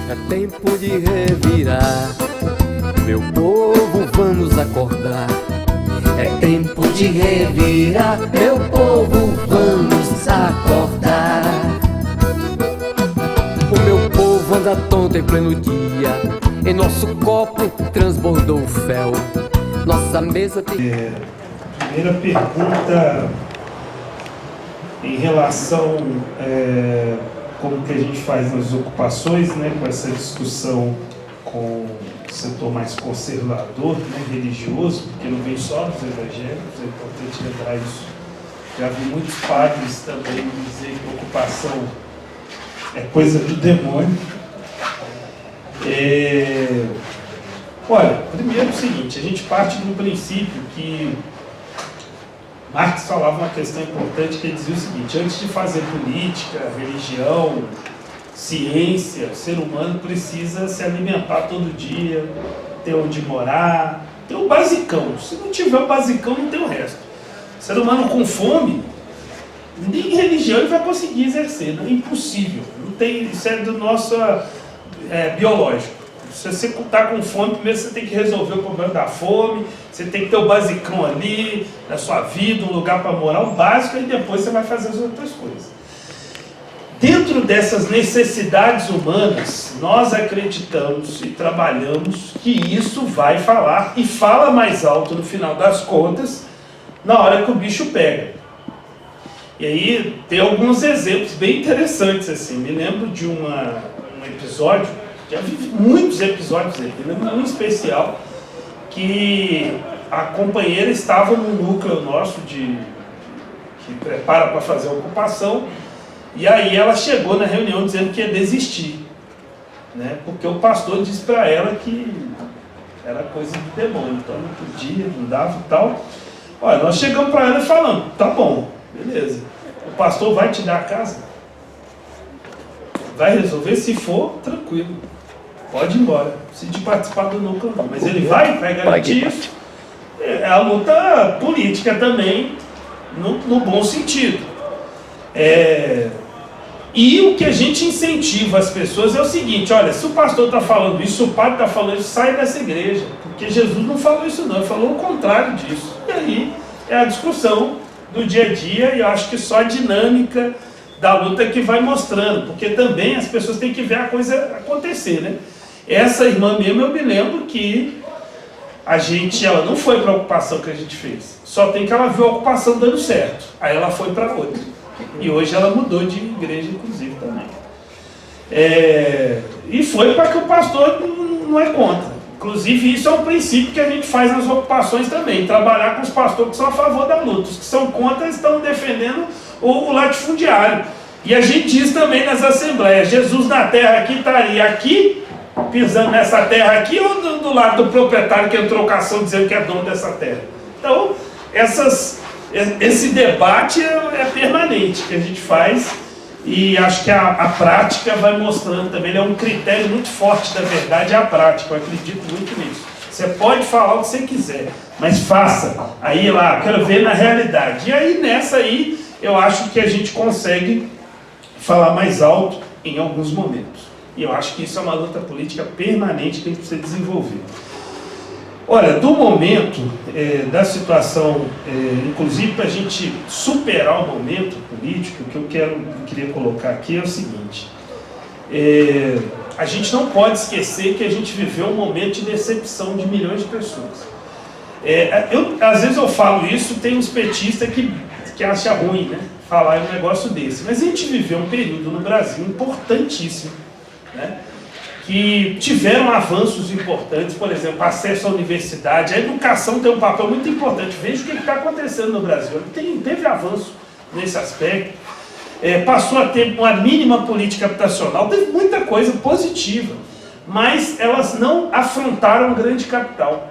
É tempo de revirar, meu povo, vamos acordar. É tempo de revirar, meu povo, vamos acordar. O meu povo anda tonto em pleno dia, em nosso copo transbordou o fel. Nossa mesa tem... Primeira pergunta em relação como que a gente faz nas ocupações, né, com essa discussão com o setor mais conservador, né, religioso, porque não vem só dos evangélicos, é importante lembrar isso. Já vi muitos padres também dizer que ocupação é coisa do demônio. Olha, primeiro é o seguinte, a gente parte do princípio que Marx falava uma questão importante, que ele dizia o seguinte: antes de fazer política, religião, ciência, o ser humano precisa se alimentar todo dia, ter onde morar, ter o basicão. Se não tiver o basicão, não tem o resto. O ser humano com fome, nem religião ele vai conseguir exercer, não é impossível. Não tem, isso é do nosso biológico. Se você está com fome, primeiro você tem que resolver o problema da fome, você tem que ter o basicão ali, na sua vida, um lugar para morar, o básico, e depois você vai fazer as outras coisas. Dentro dessas necessidades humanas, nós acreditamos e trabalhamos que isso vai falar, e fala mais alto no final das contas, na hora que o bicho pega. E aí tem alguns exemplos bem interessantes, assim. Me lembro de um episódio, já vi muitos episódios aí, um especial, que a companheira estava no núcleo nosso que prepara para fazer a ocupação, e aí ela chegou na reunião dizendo que ia desistir, né? Porque o pastor disse para ela que era coisa do demônio, então não podia, não dava e tal. Olha, nós chegamos para ela e falamos: tá bom, beleza, o pastor vai te dar a casa? Vai resolver? Se for, tranquilo, pode ir embora, não precisa de participar do núcleo não, mas ele vai garantir isso. É a luta política também, no bom sentido. E o que a gente incentiva as pessoas é o seguinte: olha, se o pastor está falando isso, se o padre está falando isso, sai dessa igreja, porque Jesus não falou isso não, ele falou o contrário disso. E aí é a discussão do dia a dia, e eu acho que só a dinâmica da luta que vai mostrando, porque também as pessoas têm que ver a coisa acontecer, né? Essa irmã mesmo, eu me lembro que ela não foi para a ocupação que a gente fez, só tem que ela viu a ocupação dando certo, aí ela foi para outra, e hoje ela mudou de igreja inclusive também, e foi para que o pastor não é contra. Inclusive isso é um princípio que a gente faz nas ocupações também, trabalhar com os pastores que são a favor da luta, os que são contra estão defendendo o latifundiário. E a gente diz também nas assembleias: Jesus na terra aqui estaria aqui, pisando nessa terra aqui, ou do lado do proprietário que entrou com a ação dizendo que é dono dessa terra? Então, esse debate é permanente que a gente faz, e acho que a prática vai mostrando também. Ele é um critério muito forte da verdade, é a prática, eu acredito muito nisso. Você pode falar o que você quiser, mas faça. Aí lá, quero ver na realidade. E aí nessa aí, eu acho que a gente consegue falar mais alto em alguns momentos. E eu acho que isso é uma luta política permanente que a gente precisa desenvolver. Olha, do momento, da situação, inclusive para a gente superar o momento político, o que eu queria colocar aqui é o seguinte: a gente não pode esquecer que a gente viveu um momento de decepção de milhões de pessoas. Às vezes eu falo isso, tem uns petistas que acham ruim, né, falar um negócio desse, mas a gente viveu um período no Brasil importantíssimo, né, que tiveram avanços importantes, por exemplo, acesso à universidade, a educação tem um papel muito importante. Veja o que está acontecendo no Brasil, teve avanço nesse aspecto, passou a ter uma mínima política habitacional, teve muita coisa positiva, mas elas não afrontaram o grande capital,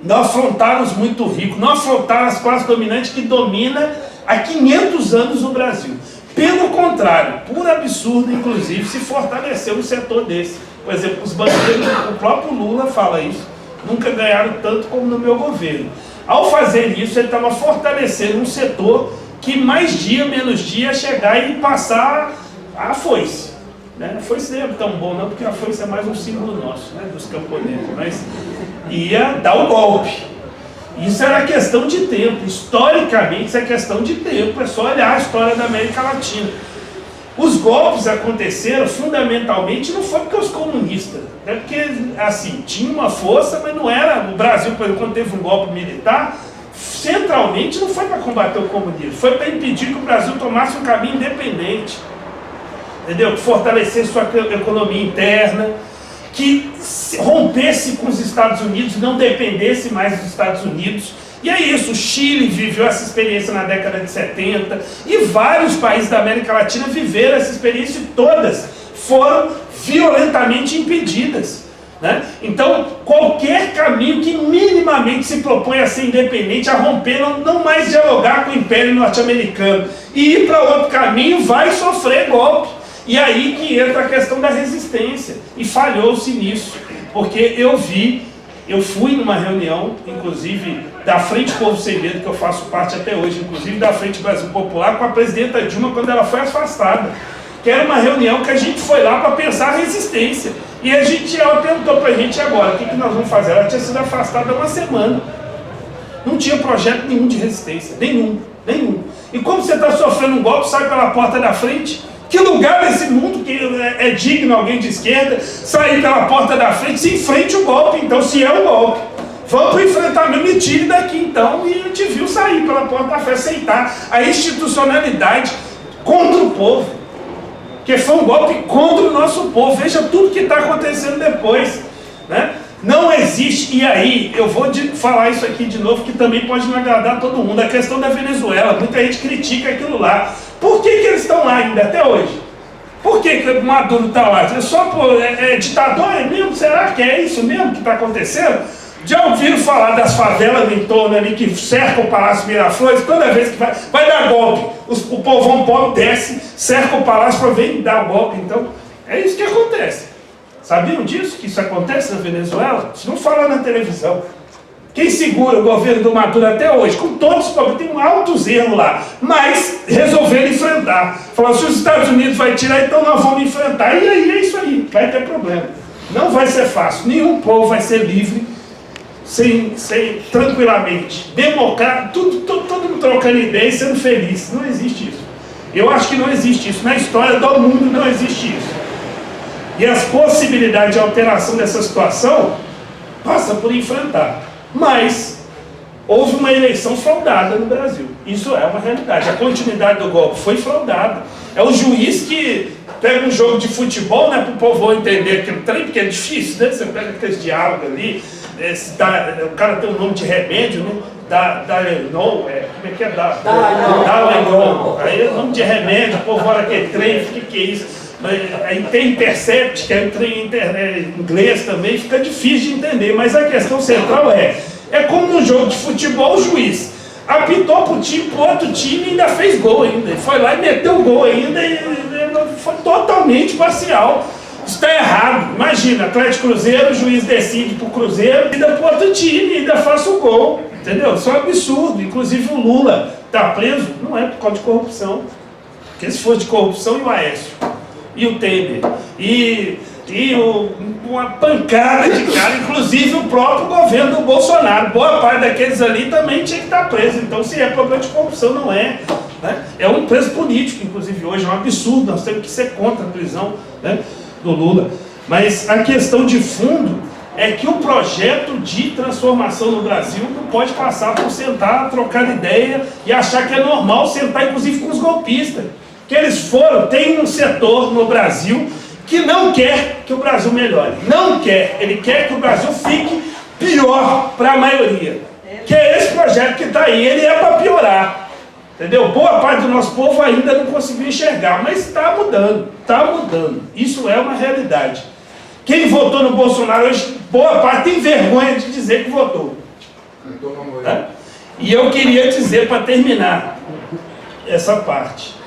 não afrontaram os muito ricos, não afrontaram as classes dominantes que dominam há 500 anos no Brasil. Pelo contrário, por absurdo, inclusive, se fortaleceu um setor desse. Por exemplo, os banqueiros, o próprio Lula fala isso, nunca ganharam tanto como no meu governo. Ao fazer isso, ele estava fortalecendo um setor que mais dia, menos dia, chegar e passar a foice. Né? A foice não é tão bom não, porque a foice é mais um símbolo nosso, né? Dos camponeses, mas ia dar o golpe. Isso era questão de tempo, historicamente isso é questão de tempo, é só olhar a história da América Latina. Os golpes aconteceram fundamentalmente, não foi porque os comunistas, é porque assim, tinha uma força, mas não era, o Brasil, por exemplo, quando teve um golpe militar, centralmente não foi para combater o comunismo, foi para impedir que o Brasil tomasse um caminho independente, entendeu? Que fortalecesse sua economia interna, que rompesse com os Estados Unidos, não dependesse mais dos Estados Unidos. E é isso, o Chile viveu essa experiência na década de 70 e vários países da América Latina viveram essa experiência e todas foram violentamente impedidas. Né? Então, qualquer caminho que minimamente se propõe a ser independente, a romper, não mais dialogar com o Império Norte-Americano e ir para outro caminho, vai sofrer golpe. E aí que entra a questão da resistência. E falhou-se nisso. Porque eu fui numa reunião, inclusive, da Frente Povo Sem Medo, que eu faço parte até hoje, inclusive da Frente Brasil Popular, com a presidenta Dilma, quando ela foi afastada. Que era uma reunião que a gente foi lá para pensar a resistência. E ela perguntou para a gente agora, o que nós vamos fazer? Ela tinha sido afastada há uma semana. Não tinha projeto nenhum de resistência. Nenhum. E como você está sofrendo um golpe, sai pela porta da frente. Que lugar nesse mundo que é digno alguém de esquerda sair pela porta da frente, se enfrente o golpe, então, se é um golpe. Vamos para o enfrentamento, me tire daqui então, e a gente viu sair pela porta da frente, aceitar a institucionalidade contra o povo. Que foi um golpe contra o nosso povo. Veja tudo que está acontecendo depois. Né? Não existe, e aí eu vou falar isso aqui de novo, que também pode não agradar todo mundo, a questão da Venezuela. Muita gente critica aquilo lá. Por que eles estão lá ainda, até hoje? Por que o Maduro está lá? É só ditador mesmo? Será que é isso mesmo que está acontecendo? Já ouviram falar das favelas do entorno ali que cercam o Palácio Miraflores? Toda vez que vai dar golpe, o povão pobre desce, cerca o palácio para vir dar golpe. Então, é isso que acontece. Sabiam disso? Que isso acontece na Venezuela? Isso não fala na televisão. Quem segura o governo do Maduro até hoje, com todos os problemas, tem um altos erros lá, mas resolveram enfrentar. Falaram, se os Estados Unidos vai tirar, então nós vamos enfrentar. E aí é isso aí, vai ter problema. Não vai ser fácil, nenhum povo vai ser livre, sem tranquilamente, democrático, todo mundo trocando ideia e sendo feliz. Não existe isso. Eu acho que não existe isso. Na história do mundo não existe isso. E as possibilidades de alteração dessa situação passam por enfrentar. Mas houve uma eleição fraudada no Brasil. Isso é uma realidade. A continuidade do golpe foi fraudada. É o juiz que pega um jogo de futebol, né, para o povo entender aquele trem, porque é difícil, né? Você pega aqueles diálogos ali, o cara tem um nome de remédio, né? Dalenol, como é que é? Dalenol. Aí é nome de remédio, o povo olha aquele trem, o que é isso? Aí tem Intercept, que é um trem em inglês também, fica difícil de entender, mas a questão central é como no jogo de futebol, o juiz apitou para o time, para o outro time e ainda fez gol ainda, ele foi lá e meteu o gol ainda, e foi totalmente parcial. Isso está errado. Imagina, Atlético Cruzeiro, o juiz decide para o Cruzeiro, ainda para o outro time, ainda faça o gol, entendeu? Isso é um absurdo. Inclusive o Lula está preso, não é por causa de corrupção, porque se fosse de corrupção, e o Aécio e o Temer, uma pancada de cara, inclusive o próprio governo do Bolsonaro, boa parte daqueles ali também tinha que estar preso. Então, se é problema de corrupção, não é, né? É um preso político, inclusive hoje, é um absurdo, nós temos que ser contra a prisão, né, do Lula. Mas a questão de fundo é que o projeto de transformação no Brasil não pode passar por sentar, trocar ideia e achar que é normal sentar, inclusive, com os golpistas. Que eles tem um setor no Brasil que não quer que o Brasil melhore. Não quer. Ele quer que o Brasil fique pior para a maioria. Que é esse projeto que está aí. Ele é para piorar. Entendeu? Boa parte do nosso povo ainda não conseguiu enxergar, mas está mudando. Está mudando. Isso é uma realidade. Quem votou no Bolsonaro hoje, boa parte tem vergonha de dizer que votou. Tá? E eu queria dizer, para terminar essa parte,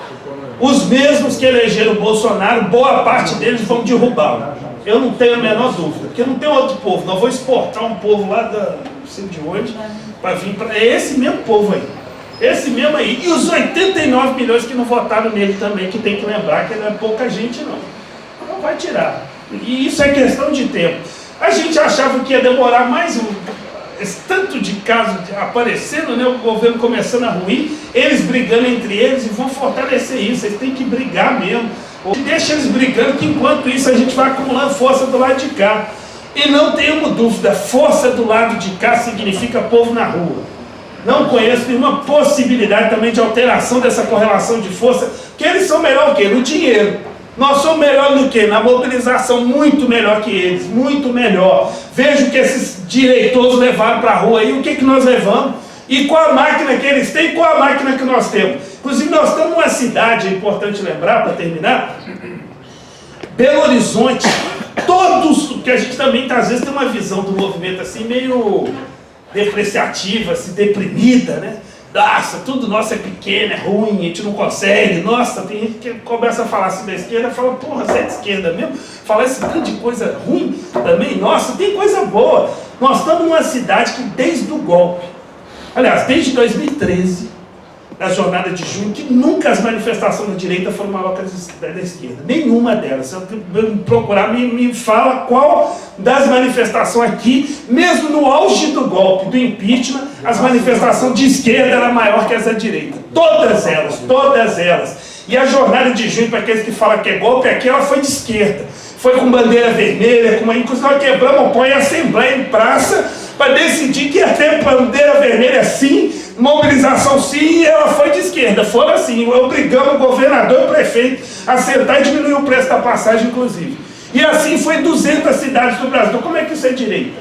os mesmos que elegeram o Bolsonaro, boa parte deles vão derrubá-lo. Eu não tenho a menor dúvida, porque não tem outro povo. Nós vamos exportar um povo lá não sei de onde, para vir para... É esse mesmo povo aí. Esse mesmo aí. E os 89 milhões que não votaram nele também, que tem que lembrar que não é pouca gente, não. Não vai tirar. E isso é questão de tempo. A gente achava que ia demorar mais esse tanto de casos aparecendo, né? O governo começando a ruir, eles brigando entre eles e vão fortalecer isso. Eles têm que brigar mesmo. Deixa eles brigando, que enquanto isso a gente vai acumulando força do lado de cá. E não tenhamos dúvida, força do lado de cá significa povo na rua. Não conheço nenhuma possibilidade também de alteração dessa correlação de força, que eles são melhor o quê? No dinheiro. Nós somos melhor do que? Na mobilização, muito melhor que eles, muito melhor. Veja o que esses direitores levaram para a rua aí, o que nós levamos, e qual a máquina que eles têm, qual a máquina que nós temos. Inclusive nós estamos numa cidade, é importante lembrar, para terminar, Belo Horizonte, todos, que a gente também às vezes tem uma visão do movimento assim, meio depreciativa, assim, deprimida, né? Nossa, tudo nosso é pequeno, é ruim, a gente não consegue. Nossa, tem gente que começa a falar assim da esquerda, fala, porra, você é de esquerda mesmo? Falar esse tanto de coisa ruim também, nossa, tem coisa boa. Nós estamos numa cidade que desde o golpe, aliás, desde 2013, na jornada de junho, que nunca as manifestações da direita foram maior que as da esquerda. Nenhuma delas. Se eu procurar, me fala qual das manifestações aqui, mesmo no auge do golpe, do impeachment, as manifestações de esquerda eram maior que as da direita. Todas elas, todas elas. E a jornada de junho, para aqueles que falam que é golpe, aqui ela foi de esquerda. Foi com bandeira vermelha, inclusive nós quebramos o pão em assembleia, em praça, para decidir que ia ter bandeira vermelha sim, mobilização sim, e ela foi de esquerda. Foram assim, obrigamos o governador e o prefeito a sentar e diminuir o preço da passagem, inclusive. E assim foi em 200 cidades do Brasil. Como é que isso é direita?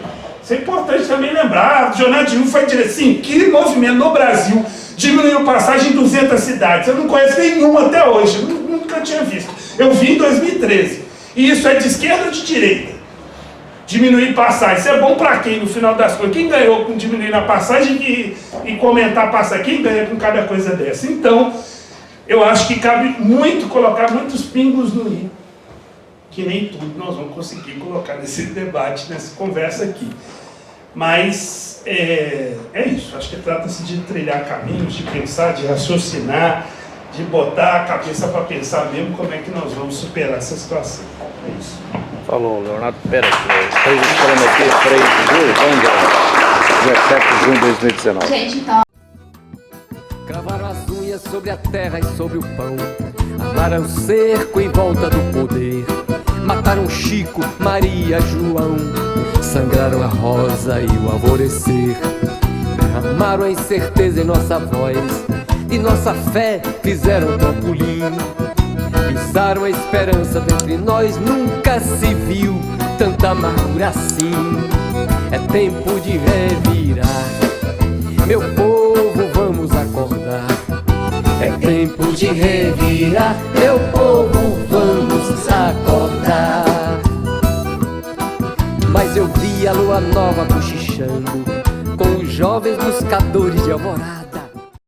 Isso é importante também lembrar. A jornada de junho foi direita. Sim, que movimento no Brasil diminuiu passagem em 200 cidades. Eu não conheço nenhuma até hoje, eu nunca tinha visto. Eu vi em 2013. E isso é de esquerda ou de direita? Diminuir passagem. Isso é bom para quem, no final das contas? Quem ganhou com diminuir a passagem e comentar a passagem? Quem ganha com cada coisa dessa? Então, eu acho que cabe muito colocar muitos pingos no i, que nem tudo nós vamos conseguir colocar nesse debate, nessa conversa aqui. Mas é isso. Acho que trata-se de trilhar caminhos, de pensar, de raciocinar, de botar a cabeça para pensar mesmo como é que nós vamos superar essa situação. É isso. Falou, Leonardo Pérez, 3 falando aqui, 3 de julho, Banga, 17 de junho de 2019. Gente, então. Cravaram as unhas sobre a terra e sobre o pão, armaram o cerco em volta do poder, mataram Chico, Maria, João, sangraram a rosa e o alvorecer, derramaram a incerteza em nossa voz, e nossa fé fizeram trampolim. Pisaram a esperança dentre nós, nunca se viu tanta amargura assim. É tempo de revirar, meu povo, vamos acordar. É tempo de revirar, meu povo, vamos acordar. Mas eu vi a lua nova cochichando com os jovens buscadores de alvorada.